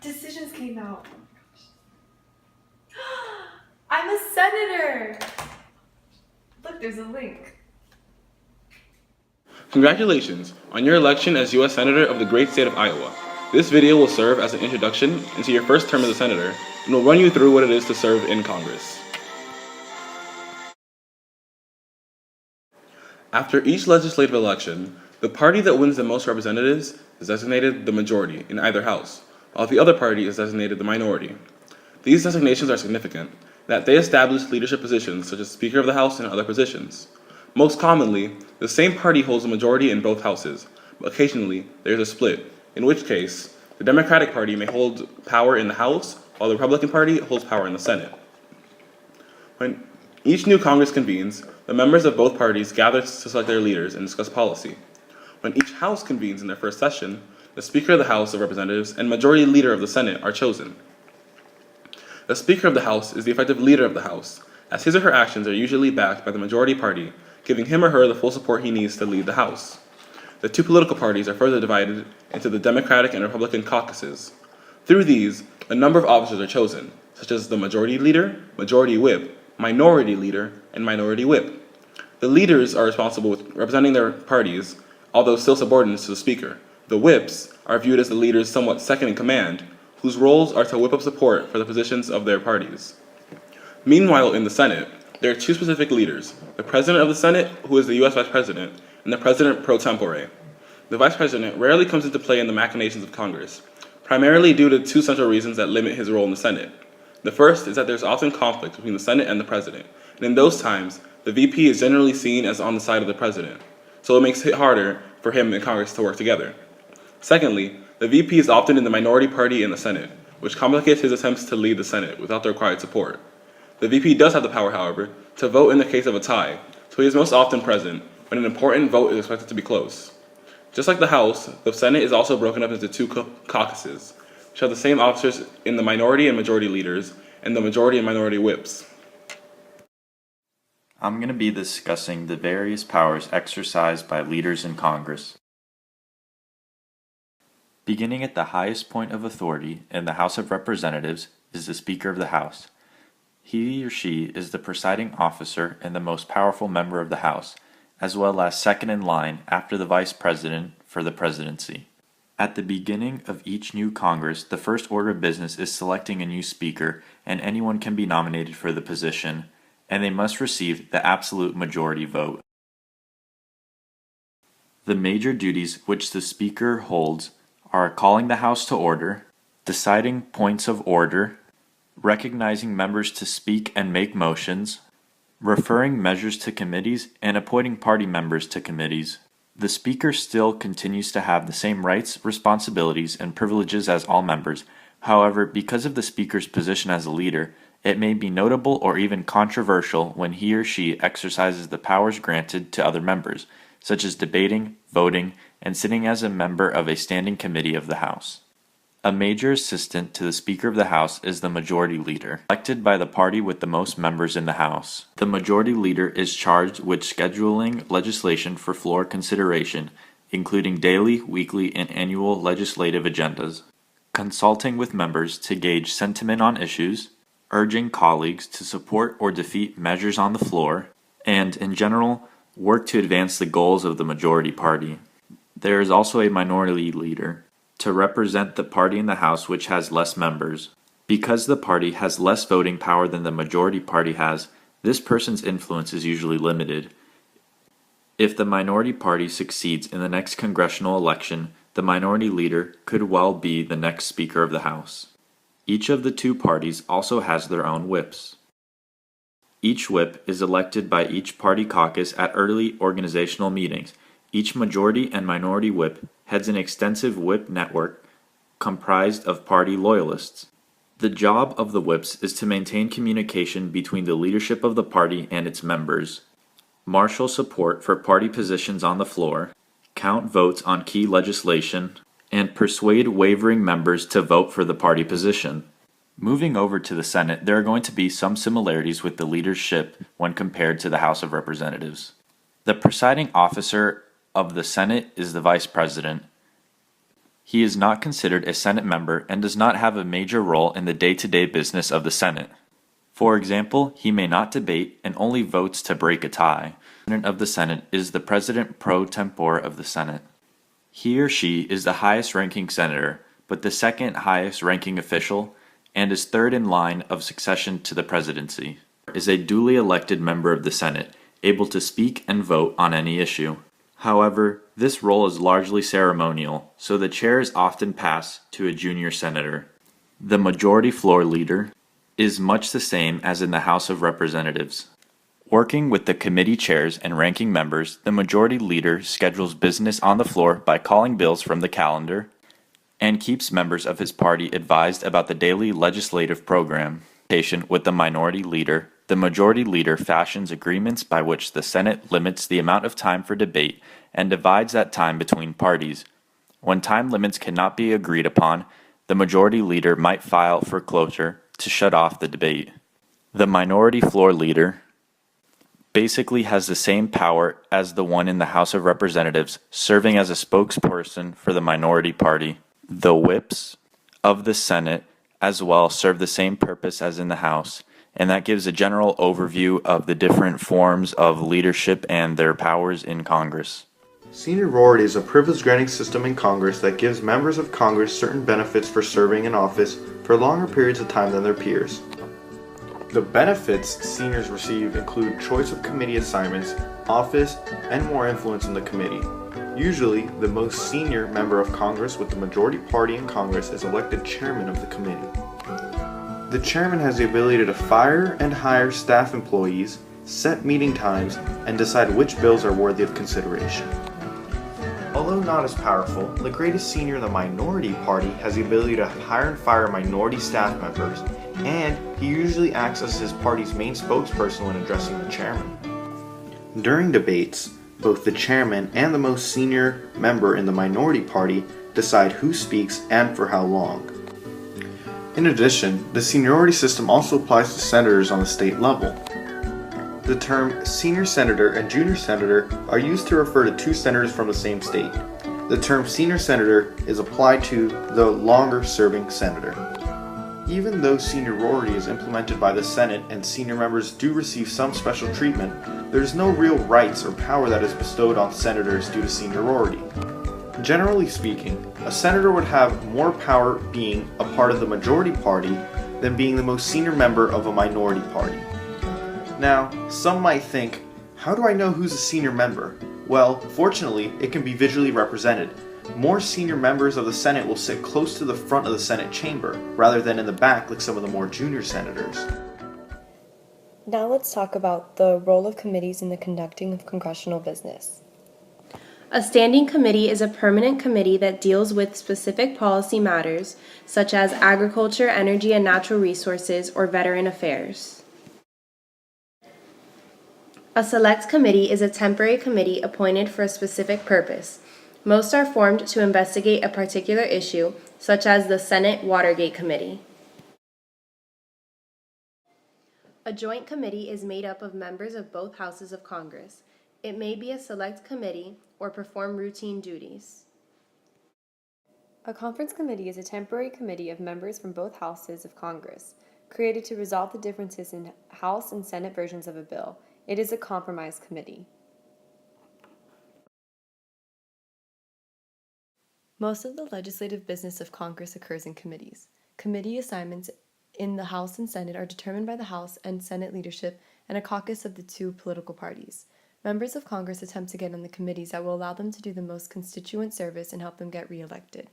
Decisions came out. I'm a senator! Look, there's a link. Congratulations on your election as U.S. Senator of the great state of Iowa. This video will serve as an introduction into your first term as a senator and will run you through what it is to serve in Congress. After each legislative election, the party that wins the most representatives is designated the majority in either house, while the other party is designated the minority. These designations are significant, that they establish leadership positions such as Speaker of the House and other positions. Most commonly, the same party holds a majority in both houses, but occasionally there is a split, in which case, the Democratic Party may hold power in the House, while the Republican Party holds power in the Senate. When each new Congress convenes, the members of both parties gather to select their leaders and discuss policy. When each House convenes in their first session, the Speaker of the House of Representatives and Majority Leader of the Senate are chosen. The Speaker of the House is the effective leader of the House, as his or her actions are usually backed by the majority party, giving him or her the full support he needs to lead the House. The two political parties are further divided into the Democratic and Republican caucuses. Through these, a number of officers are chosen, such as the Majority Leader, Majority Whip, Minority Leader, and Minority Whip. The leaders are responsible with representing their parties, although still subordinates to the Speaker. The whips are viewed as the leader's somewhat second in command, whose roles are to whip up support for the positions of their parties. Meanwhile, in the Senate, there are two specific leaders, the President of the Senate, who is the U.S. Vice President, and the President pro tempore. The Vice President rarely comes into play in the machinations of Congress, primarily due to two central reasons that limit his role in the Senate. The first is that there's often conflict between the Senate and the President, and in those times, the VP is generally seen as on the side of the President, so it makes it harder for him and Congress to work together. Secondly, the VP is often in the minority party in the Senate, which complicates his attempts to lead the Senate without the required support. The VP does have the power, however, to vote in the case of a tie, so he is most often present when an important vote is expected to be close. Just like the House, the Senate is also broken up into two caucuses, which have the same officers in the minority and majority leaders, and the majority and minority whips. I'm going to be discussing the various powers exercised by leaders in Congress. Beginning at the highest point of authority in the House of Representatives is the Speaker of the House. He or she is the presiding officer and the most powerful member of the House, as well as second in line after the Vice President for the presidency. At the beginning of each new Congress, the first order of business is selecting a new Speaker, and anyone can be nominated for the position, and they must receive the absolute majority vote. The major duties which the Speaker holds are calling the House to order, deciding points of order, recognizing members to speak and make motions, referring measures to committees, and appointing party members to committees. The Speaker still continues to have the same rights, responsibilities, and privileges as all members. However, because of the Speaker's position as a leader, it may be notable or even controversial when he or she exercises the powers granted to other members, such as debating, voting, and sitting as a member of a standing committee of the House. A major assistant to the Speaker of the House is the Majority Leader, elected by the party with the most members in the House. The Majority Leader is charged with scheduling legislation for floor consideration, including daily, weekly, and annual legislative agendas, consulting with members to gauge sentiment on issues, urging colleagues to support or defeat measures on the floor, and, in general, work to advance the goals of the majority party. There is also a Minority Leader, to represent the party in the House which has less members. Because the party has less voting power than the majority party has, this person's influence is usually limited. If the minority party succeeds in the next congressional election, the Minority Leader could well be the next Speaker of the House. Each of the two parties also has their own whips. Each whip is elected by each party caucus at early organizational meetings. Each majority and minority whip heads an extensive whip network comprised of party loyalists. The job of the whips is to maintain communication between the leadership of the party and its members, marshal support for party positions on the floor, count votes on key legislation, and persuade wavering members to vote for the party position. Moving over to the Senate, there are going to be some similarities with the leadership when compared to the House of Representatives. The presiding officer of the Senate is the Vice President. He is not considered a Senate member and does not have a major role in the day-to-day business of the Senate. For example, he may not debate and only votes to break a tie. The President of the Senate is the President pro tempore of the Senate. He or she is the highest-ranking senator, but the second highest-ranking official, and is third in line of succession to the presidency. Is a duly elected member of the Senate, able to speak and vote on any issue. However, this role is largely ceremonial, so the chair is often passed to a junior senator. The majority floor leader is much the same as in the House of Representatives. Working with the committee chairs and ranking members, the majority leader schedules business on the floor by calling bills from the calendar and keeps members of his party advised about the daily legislative program. With the minority leader, the majority leader fashions agreements by which the Senate limits the amount of time for debate and divides that time between parties. When time limits cannot be agreed upon, the majority leader might file for cloture to shut off the debate. The minority floor leader basically has the same power as the one in the House of Representatives, serving as a spokesperson for the minority party. The whips of the Senate as well serve the same purpose as in the House, and that gives a general overview of the different forms of leadership and their powers in Congress. Seniority is a privilege-granting system in Congress that gives members of Congress certain benefits for serving in office for longer periods of time than their peers. The benefits seniors receive include choice of committee assignments, office, and more influence in the committee. Usually, the most senior member of Congress with the majority party in Congress is elected chairman of the committee. The chairman has the ability to fire and hire staff employees, set meeting times, and decide which bills are worthy of consideration. Although not as powerful, the greatest senior in the minority party has the ability to hire and fire minority staff members, and he usually acts as his party's main spokesperson when addressing the chairman. During debates, both the chairman and the most senior member in the minority party decide who speaks and for how long. In addition, the seniority system also applies to senators on the state level. The term senior senator and junior senator are used to refer to two senators from the same state. The term senior senator is applied to the longer serving senator. Even though seniority is implemented by the Senate and senior members do receive some special treatment, there is no real rights or power that is bestowed on senators due to seniority. Generally speaking, a senator would have more power being a part of the majority party than being the most senior member of a minority party. Now, some might think, how do I know who's a senior member? Well, fortunately, it can be visually represented. More senior members of the Senate will sit close to the front of the Senate chamber, rather than in the back like some of the more junior senators. Now let's talk about the role of committees in the conducting of congressional business. A standing committee is a permanent committee that deals with specific policy matters, such as agriculture, energy and natural resources, or veteran affairs. A select committee is a temporary committee appointed for a specific purpose. Most are formed to investigate a particular issue, such as the Senate Watergate Committee. A joint committee is made up of members of both houses of Congress. It may be a select committee or perform routine duties. A conference committee is a temporary committee of members from both houses of Congress, created to resolve the differences in House and Senate versions of a bill. It is a compromise committee. Most of the legislative business of Congress occurs in committees. Committee assignments in the House and Senate are determined by the House and Senate leadership and a caucus of the two political parties. Members of Congress attempt to get on the committees that will allow them to do the most constituent service and help them get reelected.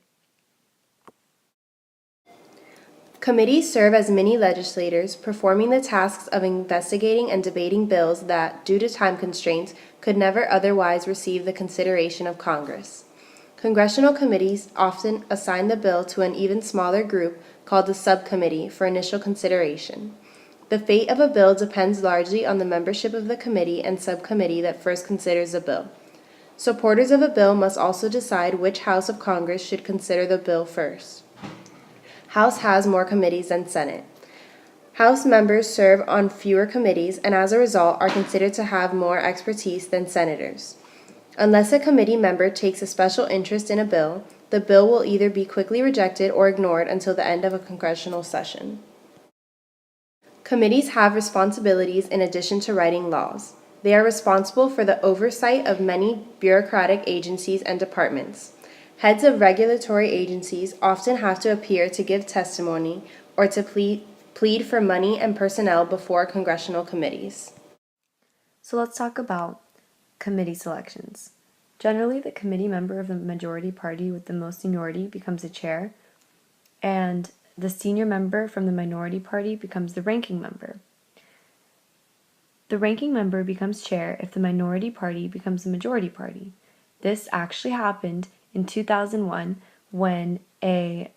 Committees serve as mini legislators, performing the tasks of investigating and debating bills that, due to time constraints, could never otherwise receive the consideration of Congress. Congressional committees often assign the bill to an even smaller group called the subcommittee for initial consideration. The fate of a bill depends largely on the membership of the committee and subcommittee that first considers the bill. Supporters of a bill must also decide which house of Congress should consider the bill first. House has more committees than Senate. House members serve on fewer committees and as a result are considered to have more expertise than senators. Unless a committee member takes a special interest in a bill, the bill will either be quickly rejected or ignored until the end of a congressional session. Committees have responsibilities in addition to writing laws. They are responsible for the oversight of many bureaucratic agencies and departments. Heads of regulatory agencies often have to appear to give testimony or to plead for money and personnel before congressional committees. So let's talk about committee selections. Generally, the committee member of the majority party with the most seniority becomes the chair, and the senior member from the minority party becomes the ranking member. The ranking member becomes chair if the minority party becomes the majority party. This actually happened in 2001 when a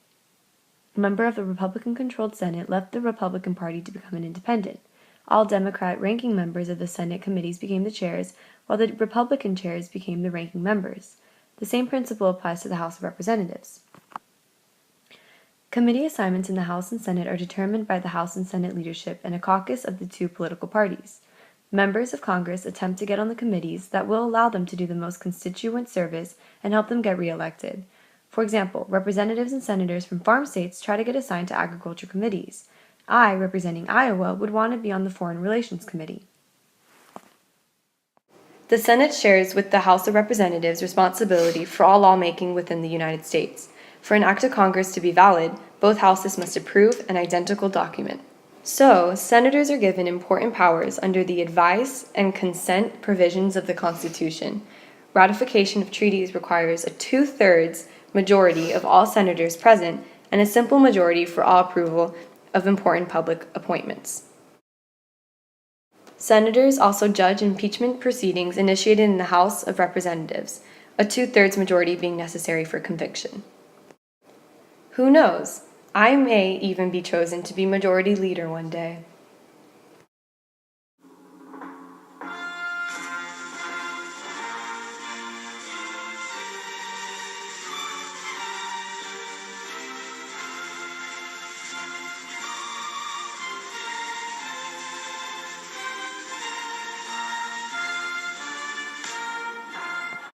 member of the Republican-controlled Senate left the Republican Party to become an independent. All Democrat ranking members of the Senate committees became the chairs, while the Republican chairs became the ranking members. The same principle applies to the House of Representatives. Committee assignments in the House and Senate are determined by the House and Senate leadership and a caucus of the two political parties. Members of Congress attempt to get on the committees that will allow them to do the most constituent service and help them get reelected. For example, representatives and senators from farm states try to get assigned to agriculture committees. I, representing Iowa, would want to be on the Foreign Relations Committee. The Senate shares with the House of Representatives responsibility for all lawmaking within the United States. For an act of Congress to be valid, both houses must approve an identical document. So, senators are given important powers under the advice and consent provisions of the Constitution. Ratification of treaties requires a 2/3 majority of all senators present and a simple majority for all approval of important public appointments. Senators also judge impeachment proceedings initiated in the House of Representatives, a 2/3 majority being necessary for conviction. Who knows? I may even be chosen to be majority leader one day.